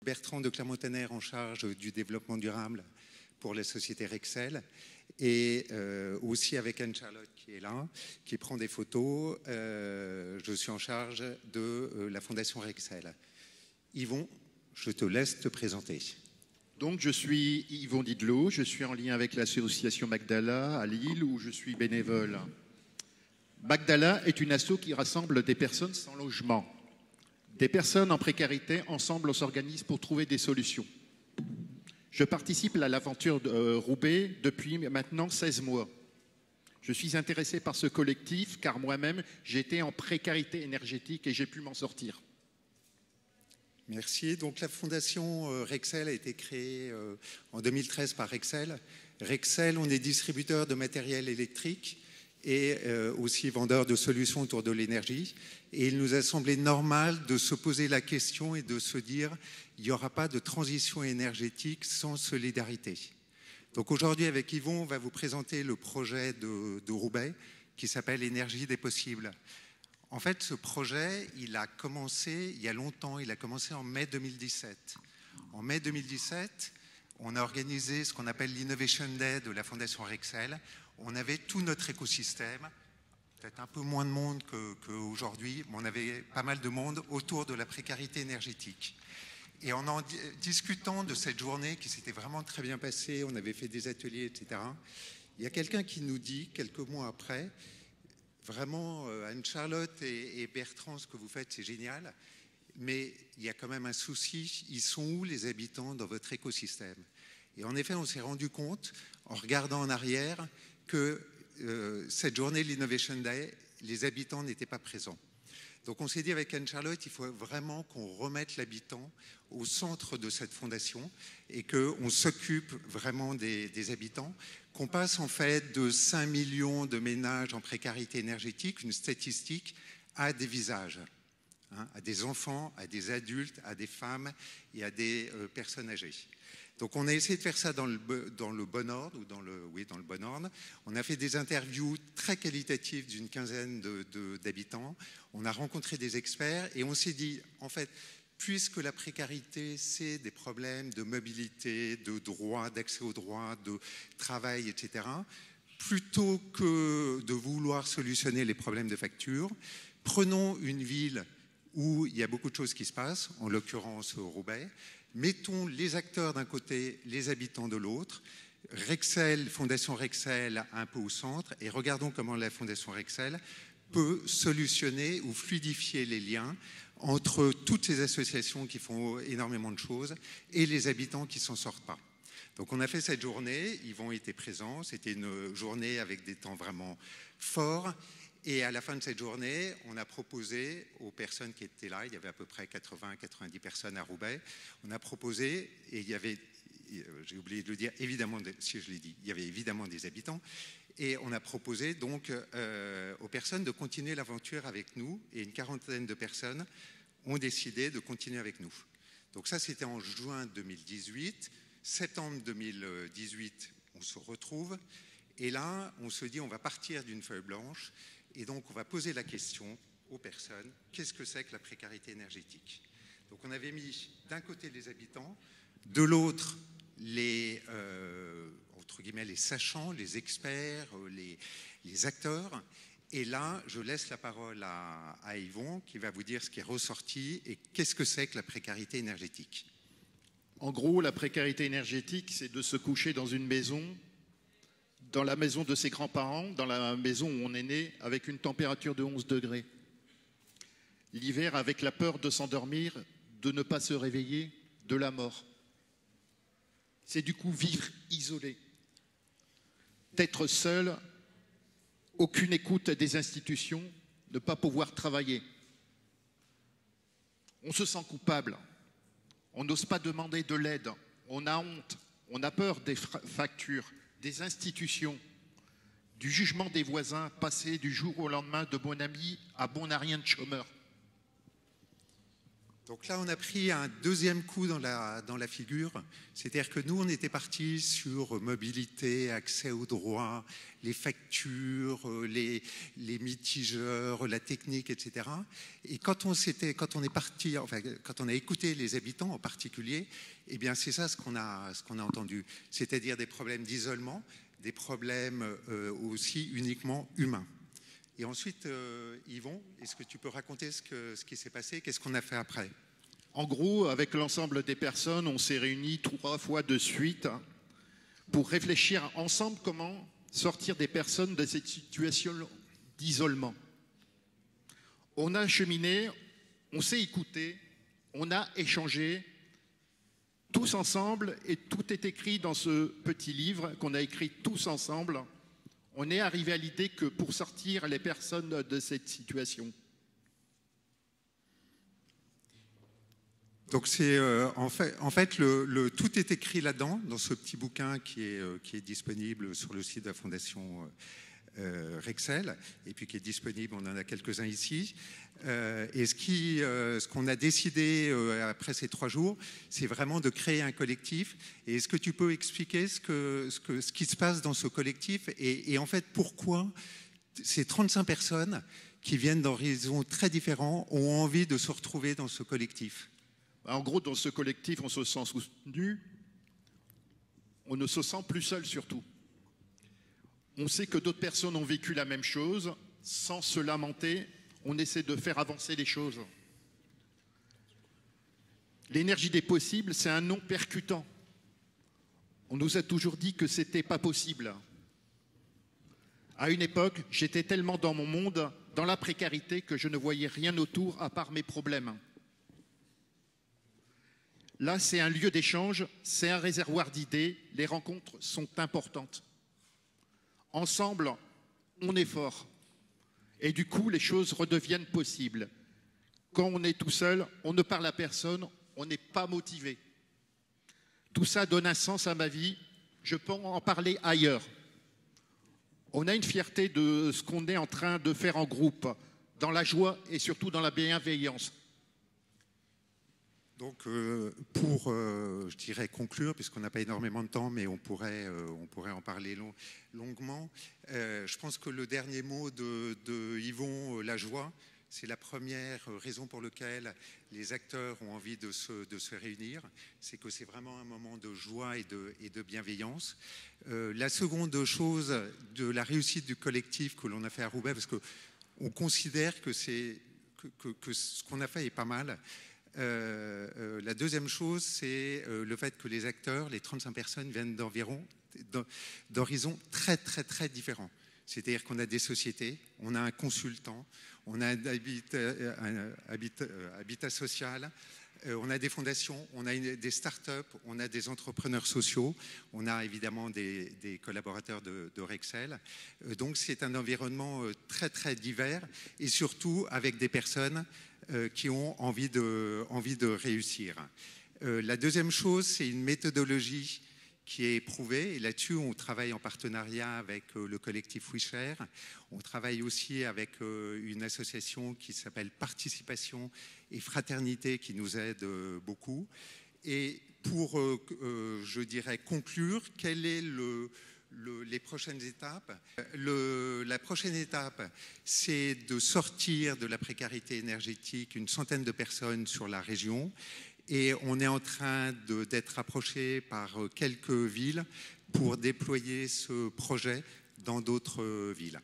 Bertrand de Clermont-Tonnerre en charge du développement durable pour la société Rexel, et aussi avec Anne-Charlotte qui est là, qui prend des photos. Je suis en charge de la Fondation Rexel. Yvon, je te laisse te présenter. Donc, je suis Yvon Didlot, je suis en lien avec l'association Magdala à Lille où je suis bénévole. Magdala est une asso qui rassemble des personnes sans logement. Des personnes en précarité, ensemble on s'organise pour trouver des solutions. Je participe à l'aventure de Roubaix depuis maintenant 16 mois. Je suis intéressé par ce collectif car moi-même j'étais en précarité énergétique et j'ai pu m'en sortir. Merci. Donc la fondation Rexel a été créée en 2013 par Rexel. Rexel, on est distributeur de matériel électrique et aussi vendeur de solutions autour de l'énergie. Et il nous a semblé normal de se poser la question et de se dire il n'y aura pas de transition énergétique sans solidarité. Donc aujourd'hui, avec Yvon, on va vous présenter le projet de Roubaix qui s'appelle Énergie des possibles. En fait, ce projet, il a commencé il y a longtemps, il a commencé en mai 2017. En mai 2017, on a organisé ce qu'on appelle l'Innovation Day de la Fondation Rexel. On avait tout notre écosystème, peut-être un peu moins de monde qu'aujourd'hui, mais on avait pas mal de monde autour de la précarité énergétique. Et en discutant de cette journée qui s'était vraiment très bien passée, on avait fait des ateliers, etc., il y a quelqu'un qui nous dit, quelques mois après, vraiment, Anne-Charlotte et Bertrand, ce que vous faites, c'est génial, mais il y a quand même un souci, ils sont où les habitants dans votre écosystème? Et en effet, on s'est rendu compte, en regardant en arrière, que cette journée, l'Innovation Day, les habitants n'étaient pas présents. Donc on s'est dit avec Anne-Charlotte, il faut vraiment qu'on remette l'habitant au centre de cette fondation et qu'on s'occupe vraiment des habitants, qu'on passe en fait de 5 millions de ménages en précarité énergétique, une statistique, à des visages, hein, à des enfants, à des adultes, à des femmes et à des personnes âgées. Donc on a essayé de faire ça dans le bon ordre, ou dans le bon ordre. On a fait des interviews très qualitatives d'une quinzaine d'habitants. On a rencontré des experts et on s'est dit, en fait, puisque la précarité, c'est des problèmes de mobilité, de droit, d'accès aux droits, de travail, etc., plutôt que de vouloir solutionner les problèmes de facture, prenons une ville où il y a beaucoup de choses qui se passent, en l'occurrence Roubaix, mettons les acteurs d'un côté, les habitants de l'autre, Rexel, Fondation Rexel un peu au centre, et regardons comment la Fondation Rexel peut solutionner ou fluidifier les liens entre toutes ces associations qui font énormément de choses et les habitants qui ne s'en sortent pas. Donc on a fait cette journée, Yvon était présent, c'était une journée avec des temps vraiment forts. Et à la fin de cette journée, on a proposé aux personnes qui étaient là, il y avait à peu près 80-90 personnes à Roubaix, on a proposé, et il y avait, j'ai oublié de le dire, évidemment, si je l'ai dit, il y avait évidemment des habitants, et on a proposé donc aux personnes de continuer l'aventure avec nous, et une quarantaine de personnes ont décidé de continuer avec nous. Donc ça, c'était en juin 2018, septembre 2018, on se retrouve, et là, on se dit, on va partir d'une feuille blanche. Et donc, on va poser la question aux personnes, qu'est-ce que c'est que la précarité énergétique? Donc, on avait mis d'un côté les habitants, de l'autre les, entre guillemets, les sachants, les experts, les acteurs. Et là, je laisse la parole à Yvon qui va vous dire ce qui est ressorti et qu'est-ce que c'est que la précarité énergétique. En gros, la précarité énergétique, c'est de se coucher dans une maison, dans la maison de ses grands-parents, dans la maison où on est né, avec une température de 11 degrés. L'hiver, avec la peur de s'endormir, de ne pas se réveiller, de la mort. C'est du coup vivre isolé. D'être seul, aucune écoute des institutions, ne pas pouvoir travailler. On se sent coupable. On n'ose pas demander de l'aide. On a honte. On a peur des factures, des institutions, du jugement des voisins, passé du jour au lendemain de bon ami à bon à rien de chômeur. Donc là, on a pris un deuxième coup dans la figure. C'est-à-dire que nous, on était partis sur mobilité, accès aux droits, les factures, les mitigeurs, la technique, etc. Et quand on est parti, enfin, quand on a écouté les habitants en particulier, eh bien, c'est ça ce qu'on a entendu. C'est-à-dire des problèmes d'isolement, des problèmes aussi uniquement humains. Et ensuite, Yvon, est-ce que tu peux raconter ce qui s'est passé? Qu'est-ce qu'on a fait après? En gros, avec l'ensemble des personnes, on s'est réunis 3 fois de suite pour réfléchir ensemble comment sortir des personnes de cette situation d'isolement. On a cheminé, on s'est écouté, on a échangé tous ensemble et tout est écrit dans ce petit livre qu'on a écrit tous ensemble. On est arrivé à l'idée que pour sortir les personnes de cette situation. Donc c'est en fait tout est écrit là-dedans, dans ce petit bouquin qui est disponible sur le site de la Fondation Rexel, et puis qui est disponible, on en a quelques-uns ici. Et ce qu'on a décidé après ces 3 jours, c'est vraiment de créer un collectif. Et est-ce que tu peux expliquer ce qui se passe dans ce collectif et en fait pourquoi ces 35 personnes qui viennent d'horizons très différents ont envie de se retrouver dans ce collectif? En gros, dans ce collectif, on se sent soutenu, on ne se sent plus seul surtout. On sait que d'autres personnes ont vécu la même chose, sans se lamenter, on essaie de faire avancer les choses. L'énergie des possibles, c'est un nom percutant. On nous a toujours dit que c'était pas possible. À une époque, j'étais tellement dans mon monde, dans la précarité, que je ne voyais rien autour à part mes problèmes. Là, c'est un lieu d'échange, c'est un réservoir d'idées, les rencontres sont importantes. Ensemble, on est fort. Et du coup, les choses redeviennent possibles. Quand on est tout seul, on ne parle à personne, on n'est pas motivé. Tout ça donne un sens à ma vie, je peux en parler ailleurs. On a une fierté de ce qu'on est en train de faire en groupe, dans la joie et surtout dans la bienveillance. Donc, pour, je dirais, conclure, puisqu'on n'a pas énormément de temps, mais on pourrait en parler longuement, je pense que le dernier mot de Yvon, la joie, c'est la première raison pour laquelle les acteurs ont envie de se réunir. C'est que c'est vraiment un moment de joie et de bienveillance. La seconde chose de la réussite du collectif que l'on a fait à Roubaix, parce qu'on considère que ce qu'on a fait est pas mal. La deuxième chose, c'est le fait que les acteurs, les 35 personnes, viennent d'horizons très, très, très différents. C'est-à-dire qu'on a des sociétés, on a un consultant, on a un habitat social, on a des fondations, on a des start-up, on a des entrepreneurs sociaux, on a évidemment des collaborateurs de Rexel. Donc c'est un environnement très, très divers et surtout avec des personnes qui ont envie de réussir. La deuxième chose, c'est une méthodologie qui est éprouvée. Et là-dessus, on travaille en partenariat avec le collectif WeShare. On travaille aussi avec une association qui s'appelle Participation et Fraternité qui nous aide beaucoup. Et pour, je dirais, conclure, quelle est les prochaines étapes? La prochaine étape, c'est de sortir de la précarité énergétique une centaine de personnes sur la région. Et on est en train d'être approché par quelques villes pour déployer ce projet dans d'autres villes.